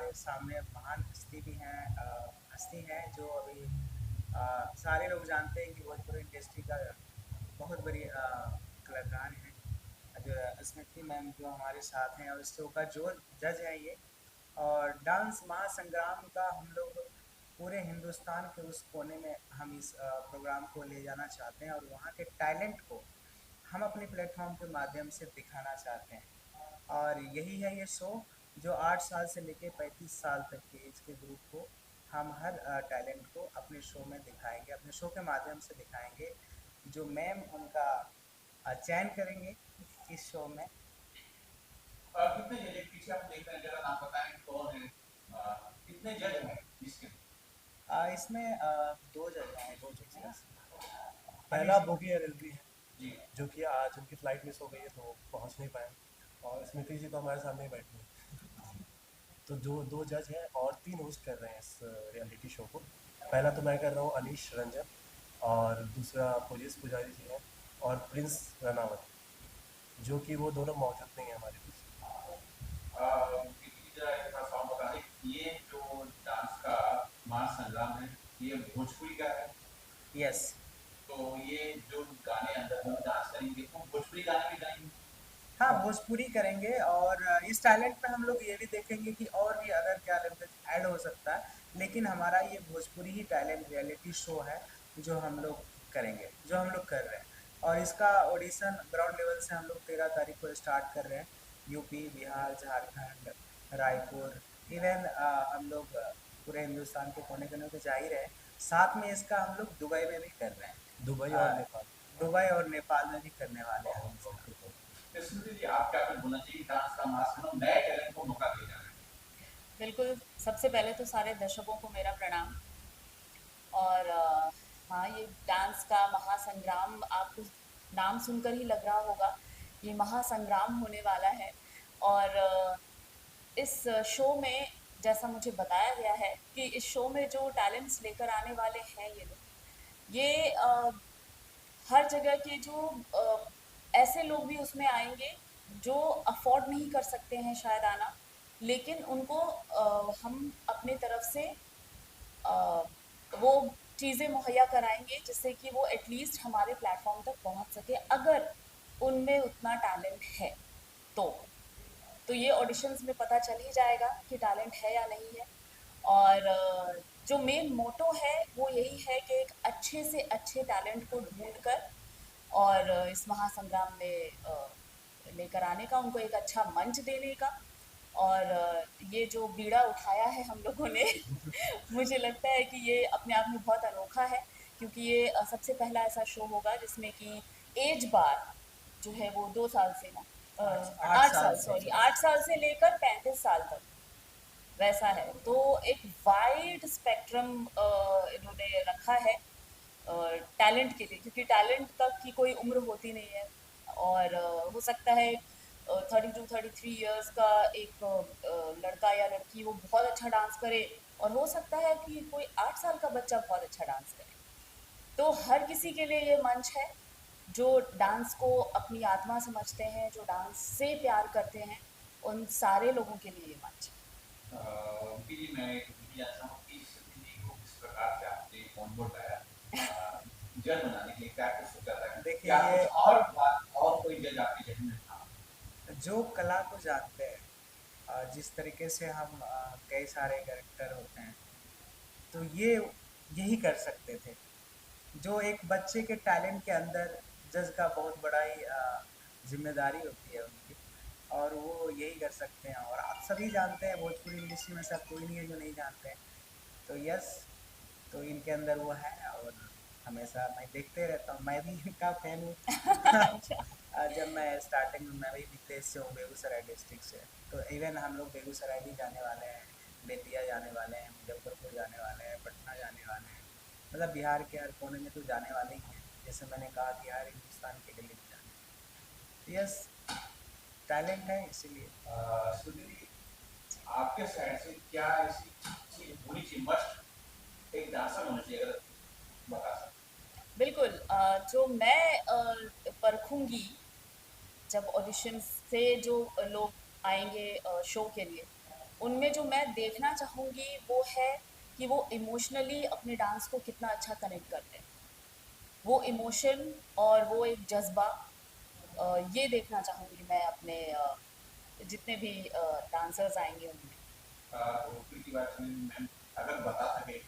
हमारे सामने महान हस्ती भी हैं, हस्ती हैं जो अभी सारे लोग जानते हैं कि भोजपुरी इंडस्ट्री का बहुत बड़ी कलाकार हैं, जो स्मृति मैम जो हमारे साथ हैं, और इस शो का जो जज है ये। और डांस महासंग्राम का हम लोग पूरे हिंदुस्तान के उस कोने में हम इस प्रोग्राम को ले जाना चाहते हैं, और वहाँ के टैलेंट को हम अपने प्लेटफॉर्म के माध्यम से दिखाना चाहते हैं। और यही है ये शो, जो 8 साल से लेकर 35 साल तक के एज के ग्रुप को हम हर टैलेंट को अपने शो में दिखाएंगे, अपने शो के माध्यम से दिखाएंगे, जो मैम उनका चयन करेंगे इस शो में। कितने जज एक पीछे आप देख रहे हैं, जरा नाम बताएं कौन है, कितने जज हैं इसके? इसमें 2 जज हैं। दो जजेस। पहला बोगी एलएलबी है जी। जो कि आज उनकी फ्लाइट मिस हो गई है तो पहुंच नहीं पाए, और स्मृति जी तो हमारे सामने ही बैठी हैं। तो जो दो जज हैं और 3 होस्ट कर रहे हैं इस रियलिटी शो को। पहला तो मैं कर रहा हूँ अनीश रंजन, और दूसरा पुलिस पुजारी जी हैं, और प्रिंस रनावत, जो कि वो दोनों मौजूद नहीं है हमारे बीच। जरा एक थोड़ा सा बता दें, ये जो डांस का महासंग्राम है, ये भोजपुरी का है। यस। तो ये जो गाने अंदर हम डांस करेंगे तो भोजपुरी गाने भी गाएंगे। हाँ, भोजपुरी करेंगे, और इस टैलेंट में हम लोग ये भी देखेंगे कि और भी अदर क्या लैंग्वेज ऐड हो सकता है, लेकिन हमारा ये भोजपुरी ही टैलेंट रियलिटी शो है जो हम लोग करेंगे, जो हम लोग कर रहे हैं। और इसका ऑडिशन ग्राउंड लेवल से हम लोग 13 तारीख को स्टार्ट कर रहे हैं। यूपी, बिहार, झारखंड, रायपुर, इवन हम लोग पूरे हिंदुस्तान के कोने कोने पे जा ही रहे हैं। साथ में इसका हम लोग दुबई में भी कर रहे हैं। दुबई और नेपाल। दुबई और नेपाल में भी करने वाले हैं हम इसका। स्मृति जी, आप क्या कुछ बोलना चाहिए? डांस का महासंग्राम नए टैलेंट को मौका दे रहा है। बिल्कुल, सबसे पहले तो सारे दर्शकों को मेरा प्रणाम। और हाँ, ये डांस का महासंग्राम आपको नाम सुनकर ही लग रहा होगा, ये महासंग्राम होने वाला है। और इस शो में जैसा मुझे बताया गया है कि इस शो में जो टैलेंट्स लेकर आने वाले हैं ये लोग, ये हर जगह के जो ऐसे लोग भी उसमें आएंगे जो अफोर्ड नहीं कर सकते हैं शायद आना, लेकिन उनको हम अपने तरफ से वो चीज़ें मुहैया कराएंगे जिससे कि वो एटलीस्ट हमारे प्लेटफॉर्म तक पहुंच सके, अगर उनमें उतना टैलेंट है तो। तो ये ऑडिशंस में पता चल ही जाएगा कि टैलेंट है या नहीं है। और जो मेन मोटो है वो यही है कि एक अच्छे से अच्छे टैलेंट को ढूंढ कर और इस महासंग्राम में लेकर आने का, उनको एक अच्छा मंच देने का। और ये जो बीड़ा उठाया है हम लोगों ने मुझे लगता है कि ये अपने आप में बहुत अनोखा है, क्योंकि ये सबसे पहला ऐसा शो होगा जिसमें कि एज बार जो है वो 2 साल से ना 8 साल, सॉरी 8 साल से लेकर 35 साल तक वैसा है। तो एक वाइड स्पेक्ट्रम इन्होंने रखा है टैलेंट के लिए, क्योंकि टैलेंट तक की कोई उम्र होती नहीं है। और हो सकता है 32-33 ईयर्स का एक लड़का या लड़की वो बहुत अच्छा डांस करे, और हो सकता है कि कोई 8 साल का बच्चा बहुत अच्छा डांस करे। तो हर किसी के लिए ये मंच है, जो डांस को अपनी आत्मा समझते हैं, जो डांस से प्यार करते हैं, उन सारे लोगों के लिए ये मंच है। जी, मैं एक जानता हूँ कि स्मृति को किस प्रकार से आपने ऑन बोर्ड लाया जज बनाने के लिए, क्या कुछ सोचा था? देखिए, क्या कुछ और बात और कोई जज आपके जज में था? जो कला को जानते हैं, जिस तरीके से हम कई सारे कैरेक्टर होते हैं, तो ये यही कर सकते थे। जो एक बच्चे के टैलेंट के अंदर जज का बहुत बड़ा ही जिम्मेदारी होती है उनकी, और वो यही कर सकते हैं। और आप सभी जानते हैं, भोजपुरी इंडस्ट्री में सब कोई नहीं है जो नहीं जानते हैं। तो यस, तो इनके अंदर वो है, और हमेशा मैं देखते रहता हूँ, मैं भी इनका फैन हूँ। अच्छा। जब मैं स्टार्टिंग में, मैं भी विदेश से हूँ, बेगूसराय डिस्ट्रिक्ट से। तो इवन हम लोग बेगूसराय भी जाने वाले हैं, बेतिया जाने वाले हैं, मुजफ्फरपुर जाने वाले हैं, पटना जाने वाले हैं। मतलब बिहार के हर कोने में तो जाने वाले ही हैं, जैसे मैंने कहा कि हर हिंदुस्तान के लिए भी जाने। यस, टैलेंट है इसीलिए। सुधीर, आपके साइड से क्या ऐसी चीज होनी चाहिए, मस्ट एक डांसर होना चाहिए, अगर बता सकते? बिल्कुल, जो मैं परखूंगी जब ऑडिशन से जो लोग आएंगे शो के लिए, उनमें जो मैं देखना चाहूँगी वो है कि वो इमोशनली अपने डांस को कितना अच्छा कनेक्ट करते हैं, वो इमोशन और वो एक जज्बा, ये देखना चाहूँगी मैं अपने जितने भी डांसर्स आएंगे उनमें। भोजपुरी की बात करें मैम, अगर बता सके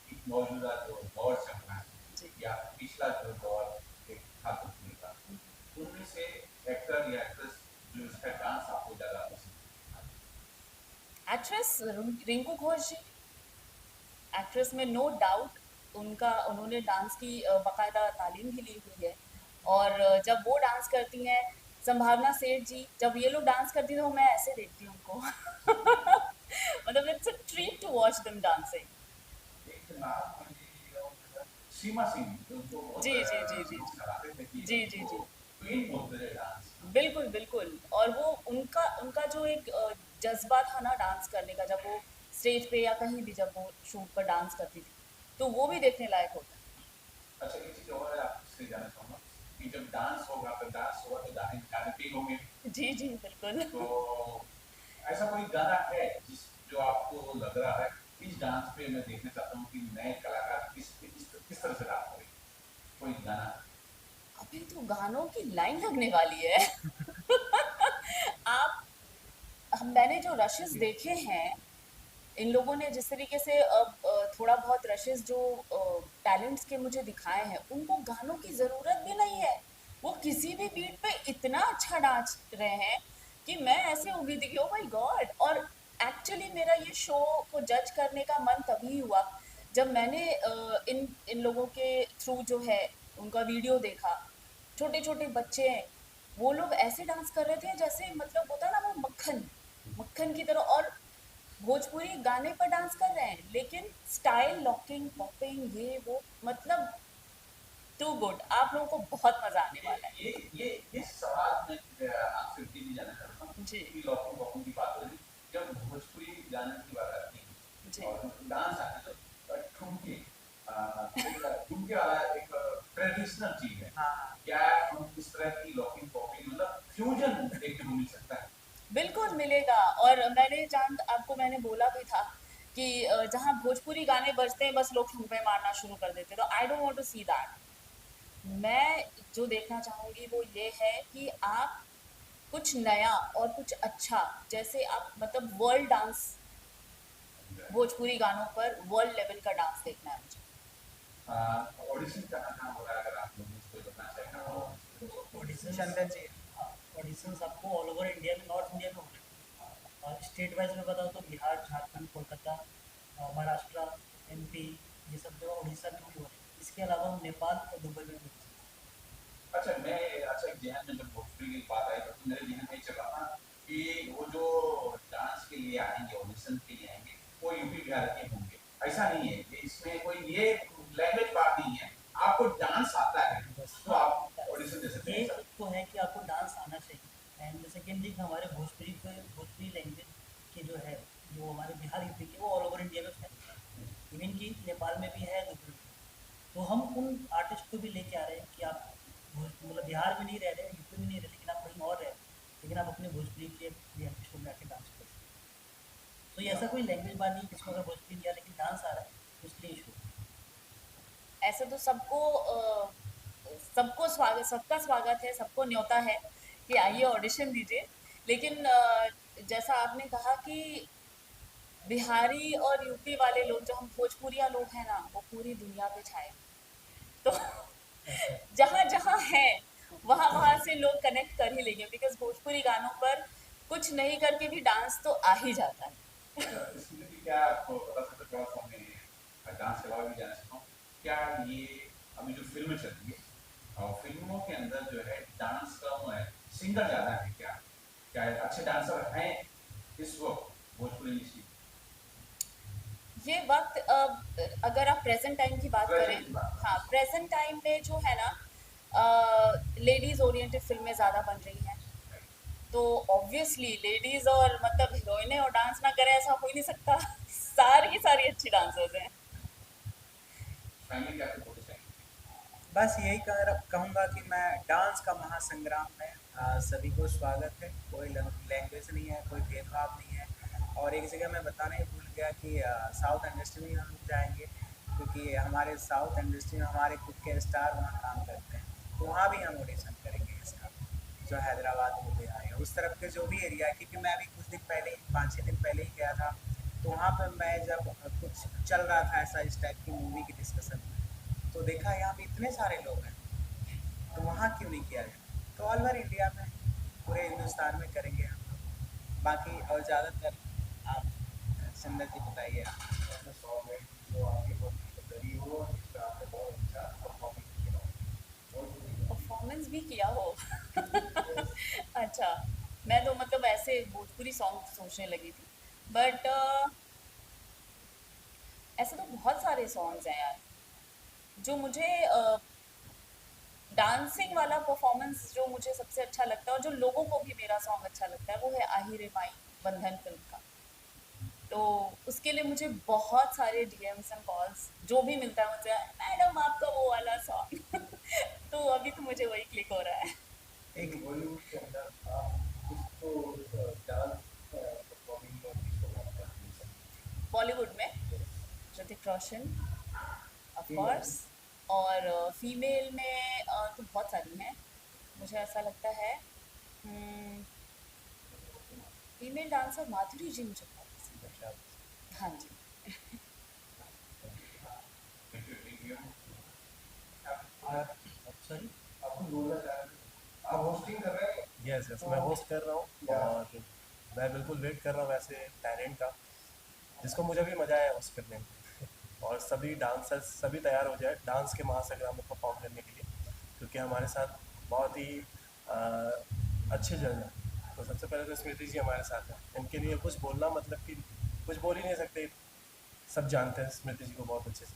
कि मौजूदा जो दौर चल रहा है जी। या पिछला जो दौर एक था भोजपुरी का, उनमें से एक्टर या एक्ट्रेस जो इसका डांस आपको ज़्यादा पसंद एक्ट्रेस रिंकू घोष जी, एक्ट्रेस में नो डाउट उनका, उन्होंने डांस की बाकायदा तालीम भी ली हुई है। और जब वो डांस करती हैं, संभावना सेठ जी जब ये लोग डांस करती हैं तो मैं ऐसे देखती हूँ उनको मतलब it's a treat to watch them dancing. है? एक नाम मुझे और सीमा सिंह, उनको बहुत जी जी जी जी लोग सराहते थे कि जी जी उनको जी क्वीन बोलते थे डांस। बिल्कुल बिल्कुल। और वो उनका उनका जो एक जज्बा था ना डांस करने का, जब वो स्टेज पे या कहीं भी जब वो शूट पर डांस करती थी तो वो भी देखने लायक होता अच्छा, एक चीज़ और आपसे जानना चाहूँगा कि जब डांस होगा तो गाने गाने भी होंगे, है। जी जी बिल्कुल तो ऐसा कोई गाना है जिस जो आपको लग रहा है इस डांस पे मैं देखना चाहता हूँ कि नए कलाकार किस तरह से डांस करें, कोई गाना? अभी तो गानों की लाइन लगने वाली है आप मैंने जो रशेस देखे हैं, इन लोगों ने जिस तरीके से थोड़ा बहुत रशेस जो टैलेंट्स के मुझे दिखाए हैं, उनको गानों की ज़रूरत भी नहीं है। वो किसी भी बीट पे इतना अच्छा नाच रहे हैं कि मैं ऐसे उम्मीद थी कि ओ माय गॉड। और एक्चुअली मेरा ये शो को जज करने का मन तभी हुआ जब मैंने इन इन लोगों के थ्रू जो है उनका वीडियो देखा। छोटे छोटे बच्चे हैं, वो लोग ऐसे डांस कर रहे थे जैसे मतलब होता है ना वो मक्खन मक्खन की तरह। और भोजपुरी गाने पर डांस कर रहे हैं लेकिन स्टाइल लॉकिंग पॉपिंग ये वो मतलब टू गुड। आप लोगों को बहुत मजा आने ये वाला है। ये सवाल मैं आपसे भी जानना चाहता हूँ जी कि लॉकिंग वॉकिंग की बात हो रही, जब भोजपुरी गाने की बात आती जी है और डांस आते हैं तो ठुमके ठुमके वाला एक ट्रेडिशनल चीज है, हाँ क्या हम इस तरह की लॉकिंग पॉपिंग मतलब फ्यूजन देखने को मिल सकता है? बिल्कुल मिलेगा। और मैंने चांद आपको मैंने बोला भी था कि जहाँ भोजपुरी गाने बजते हैं बस लोग ठुमके मारना शुरू कर देते हैं, तो I don't want to see that. मैं जो देखना चाहूँगी वो ये है कि आप कुछ नया और कुछ अच्छा, जैसे आप मतलब वर्ल्ड डांस, भोजपुरी गानों पर वर्ल्ड लेवल का डांस देखना है मुझे। ऑडिशन कहाँ कहाँ हो रहा है, अगर आप लोग मुझको बताना चाहें तो? ऑडिशन चंदन जी। ऑडिशंस आपको ऑल ओवर इंडिया में, नॉर्थ इंडिया में हो रहे हैं। और स्टेट वाइज में बताओ तो बिहार, झारखंड, कोलकाता, महाराष्ट्र, एमपी, ये सब जगह, उड़ीसा में भी हो रहे हैं। इसके अलावा हम नेपाल और दुबई में भी हो रहे अच्छा, मैं अच्छा एक ज़हन में जब भोजपुरी की बात आई तो मेरे ज़हन में ये चल रहा था कि वो जो डांस के लिए आएंगे, ऑडिशन के लिए आएंगे, वो यूपी बिहार के होंगे। ऐसा नहीं है कि इसमें कोई ये लैंग्वेज बात नहीं है, आपको डांस आता है हैं। बस तो आप ऑडिशन दे सकते हैं एक ऐसा? तो है कि आपको डांस आना चाहिए, एंड द सेकेंड थिंग हमारे भोजपुरी लैंग्वेज के जो है, जो हमारे बिहार यूपी के, वो ऑल ओवर इंडिया में फैले हैं। इवन कि नेपाल में भी है, दुबई में। तो हम उन आर्टिस्ट को भी लेके आ रहे हैं कि आप मतलब बिहार में नहीं रह रहे, यूपी में नहीं रह, लेकिन आप कहीं और रह रहे हैं, लेकिन आप अपने भोजपुरी के रियलिटी शो में आके डांस कर सकते हैं। तो ये ऐसा कोई लैंग्वेज बात नहीं जिसको अगर भोजपुरी नहीं आ लेकिन डांस आ रहा है तो उसके लिए इशू। ऐसे तो सबको सबको स्वागत, सबका स्वागत है, सबको न्योता है कि आइए ऑडिशन दीजिए। लेकिन जैसा आपने कहा कि बिहारी और यूपी वाले लोग, जो हम भोजपुरिया लोग हैं ना, वो पूरी दुनिया पे छाए। तो ऐसा है। जहाँ जहाँ है वहाँ वहाँ से लोग कनेक्ट कर ही लेंगे, बिकॉज भोजपुरी गानों पर कुछ नहीं करके भी डांस तो आ ही जाता है। अच्छा, इसमें भी क्या आपको बता सकते हो, थोड़ा सा मैं डांस के बारे में जानना चाहता हूँ, क्या ये अभी जो फिल्में चल रही है और फिल्मों के अंदर जो है डांस कम है, सिंगर ज़्यादा है क्या? क्या अच्छे डांसर हैं इस वक्त भोजपुरी इंडस्ट्री? ये वक्त अगर आप प्रेजेंट टाइम की बात करें, प्रेजेंट की बात हाँ करें। प्रेजेंट टाइम में जो है ना, लेडीज ओरिएंटेड फिल्में ज़्यादा बन रही हैं। तो ऑब्वियसली लेडीज और मतलब हीरोइनें और डांस ना करें ऐसा हो ही नहीं सकता सारी की सारी अच्छी डांसर्स हैं। फैमिली क्या सपोर्ट चाहिए? बस यही कहूँगा कि मैं डांस का महासंग्राम में सभी को स्वागत है। कोई लैंग्वेज नहीं है, कोई भेदभाव नहीं है। और एक जगह मैं बताना ही भूल गया कि साउथ इंडस्ट्री में हम लोग जाएंगे, क्योंकि हमारे साउथ इंडस्ट्री में हमारे खुद के स्टार वहाँ काम करते हैं, तो वहाँ भी हम ऑडिशन करेंगे इसका, जो हैदराबाद हो गया या उस तरफ के जो भी एरिया है। क्योंकि मैं अभी कुछ दिन पहले ही 5-6 दिन पहले ही गया था, तो वहाँ पर मैं जब कुछ चल रहा था ऐसा इस टाइप की मूवी की डिस्कशन, तो देखा यहाँ पे इतने सारे लोग हैं, तो वहाँ क्यों नहीं किया जाए। तो ऑल ओवर इंडिया में, पूरे हिंदुस्तान में करेंगे हम लोग। बाकी और ज़्यादातर आप सुंदर जी बताइए आप। ऐसा सॉन्ग है जो आपके बहुत करीब हो और जिस पर आपने बहुत अच्छा परफॉर्मेंस किया हो और परफॉर्मेंस भी किया हो। यस अच्छा, मैं तो मतलब ऐसे भोजपुरी सॉन्ग सोचने लगी थी, बट ऐसे तो बहुत सारे सॉन्ग्स हैं यार जो मुझे डांसिंग वाला परफॉर्मेंस जो मुझे सबसे अच्छा लगता है और जो लोगों को भी मेरा सॉन्ग अच्छा लगता है वो है आही रे माई, बंधन फिल्म का। तो उसके लिए मुझे बहुत सारे डीएम्स एंड कॉल्स जो भी मिलता है मुझे, मैडम आपका वो वाला सॉन्ग। तो अभी तो मुझे वही क्लिक हो रहा है। एक बॉलीवुड के अंदर आप किसको डांस परफॉर्मिंग और किसको गाना मिल सकते बॉलीवुड में हैं Hrithik Roshan of female course, और फीमेल में तो बहुत सारी हैं। मुझे ऐसा लगता है फीमेल डांसर माधुरी जी मुझे बहुत पसंद अच्छा है। हाँ जी। सॉरी आपको बोलना चाह रहे हैं आप होस्टिंग कर रहे हैं यस यस मैं होस्ट कर रहा हूँ या और मैं बिल्कुल वेट कर रहा हूँ वैसे टैलेंट का जिसको मुझे भी मज़ा आया होस्ट करने में और सभी डांसर्स सभी तैयार हो जाए डांस के महासंग्राम में परफॉर्म करने के लिए क्योंकि हमारे साथ बहुत ही अच्छे जज हैं। तो सबसे पहले तो स्मृति जी हमारे साथ हैं, इनके लिए कुछ बोलना मतलब कि कुछ बोल ही नहीं सकते, सब जानते हैं स्मृति जी को बहुत अच्छे से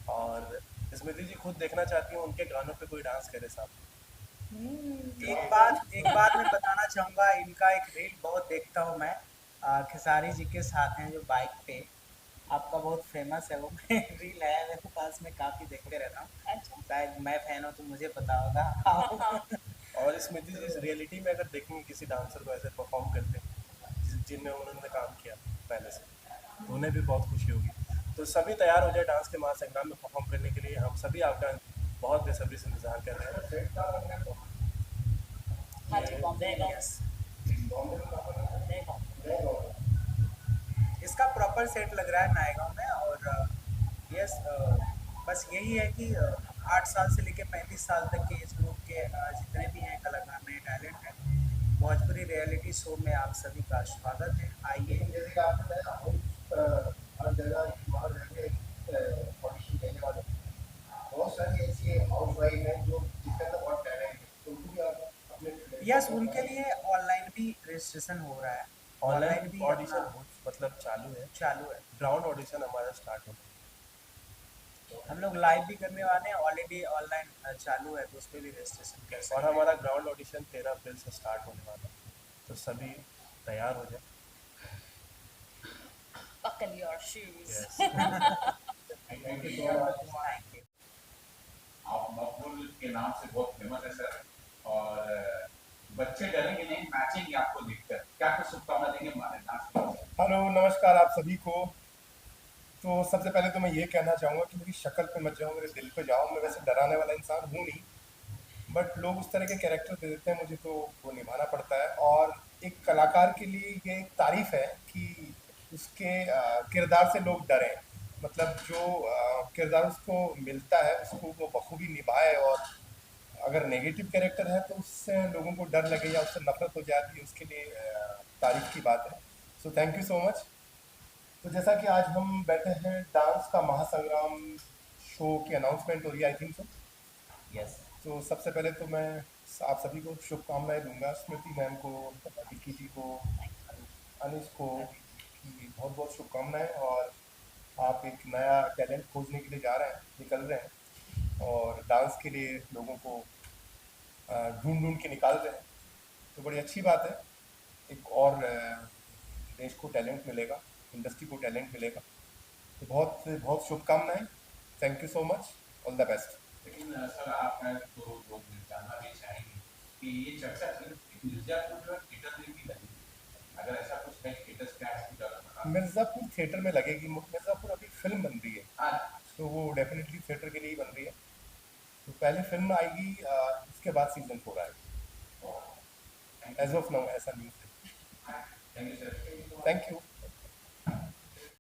और स्मृति जी खुद देखना चाहती हूँ उनके गानों पे कोई डांस करे साथ। एक बात मैं बताना चाहूँगा, इनका एक रील बहुत देखता हूँ मैं, खेसारी जी के साथ हैं जो बाइक पे, आपका बहुत फेमस है वो। रील है मेरे पास, में काफ़ी देखते रहता हूँ, अच्छा। शायद मैं फैन हूँ तो मुझे पता होगा। हाँ हाँ। और स्मृति जी इस रियलिटी में अगर देखेंगे किसी डांसर को ऐसे परफॉर्म करते जिनमें उन्होंने काम किया पहले से तो उन्हें भी बहुत खुशी होगी। तो सभी तैयार हो जाए डांस के महासंग्राम में परफॉर्म करने के लिए, हम सभी आपका बहुत बेसब्री से इंतजार कर रहे हैं। सेट का करना है तो हाँ जी, बॉम्बे में। यस, बॉम्बे में कहाँ पर है नए बॉम्बे। नए गाँव में इसका प्रॉपर सेट लग रहा है नायगांव में। और यस, बस यही है कि 8 साल से लेकर 35 साल तक के एज ग्रुप के जितने भी हैं कलाकार, नए टैलेंट हैं, भोजपुरी रियलिटी शो में आप सभी का स्वागत है। आइए। लेकिन जैसे कि आपने बताया हाउस हर जगह बाहर जाके ऑडिशन देने वाले बहुत सारी ऐसी हाउस वाइफ हैं जो जिसके अंदर बहुत टैलेंट है तो उनको भी आप अपने यस, प्लेटफॉर्म उनके पर लिए ऑनलाइन भी रजिस्ट्रेशन हो रहा है, ऑनलाइन ऑनलाइन भी अपना ऑडिशन मतलब चालू है, चालू है। ग्राउंड ऑडिशन हमारा स्टार्ट होगा। हम लोग लाइव भी करने वाले हैं, ऑलरेडी ऑनलाइन चालू है, तो उस पर भी रजिस्ट्रेशन कर और सकते हैं। हमारा ग्राउंड ऑडिशन 13 अप्रैल से स्टार्ट होने वाला है, तो सभी तैयार हो जाए। Buckle your shoes. Yes thank you so much thank you. आप मकबूल के नाम से बहुत फेमस है सर, और बच्चे डरेंगे नहीं, नाचेंगे आपको देखकर। क्या कुछ शुभकामना देंगे हमारे डांस के? हेलो नमस्कार आप सभी को। तो सबसे पहले तो मैं ये कहना चाहूँगा कि मेरी शक्ल पे मत जाओ, मेरे दिल पे जाओ। मैं वैसे डराने वाला इंसान हूँ नहीं, बट लोग उस तरह के कैरेक्टर दे देते हैं मुझे, तो वो निभाना पड़ता है। और एक कलाकार के लिए ये एक तारीफ है कि उसके किरदार से लोग डरें, मतलब जो किरदार उसको मिलता है उसको वो बखूबी निभाए। और अगर नेगेटिव कैरेक्टर है तो उससे लोगों को डर लगे या उससे नफरत हो जाती है, उसके लिए तारीफ की बात है। So thank you so much. तो जैसा कि आज हम बैठे हैं डांस का महासंग्राम शो की अनाउंसमेंट हो रही है, आई थिंक सो। यस, तो सबसे पहले तो मैं आप सभी को शुभकामनाएं दूंगा, स्मृति मैम को, विक्की जी को, अनिश को, कि बहुत बहुत शुभकामनाएं। और आप एक नया टैलेंट खोजने के लिए जा रहे हैं, निकल रहे हैं और डांस के लिए लोगों को ढूंढ ढूंढ के निकाल रहे हैं, तो बड़ी अच्छी बात है। एक और देश को टैलेंट मिलेगा, इंडस्ट्री को टैलेंट मिलेगा, तो बहुत बहुत शुभकामनाएं। Thank you so much, all the best. लेकिन सर आप हैं तो लोग जानना भी चाहेंगे कि ये चर्चा थी कि मिर्जापुर जो है थिएटर में भी लगी, अगर ऐसा कुछ है स्टेटस क्या है इसकी मिर्ज़ापुर थिएटर में लगेगी। मिर्ज़ापुर अभी फिल्म बन रही है, हाँ, तो वो डेफिनेटली थिएटर के लिए ही बन रही है। तो पहले फिल्म आएगी, उसके बाद सीजन 4 आएगा। एज ऑफ नाउ ऐसा न्यूज़ है। Thank you sir. Thank you.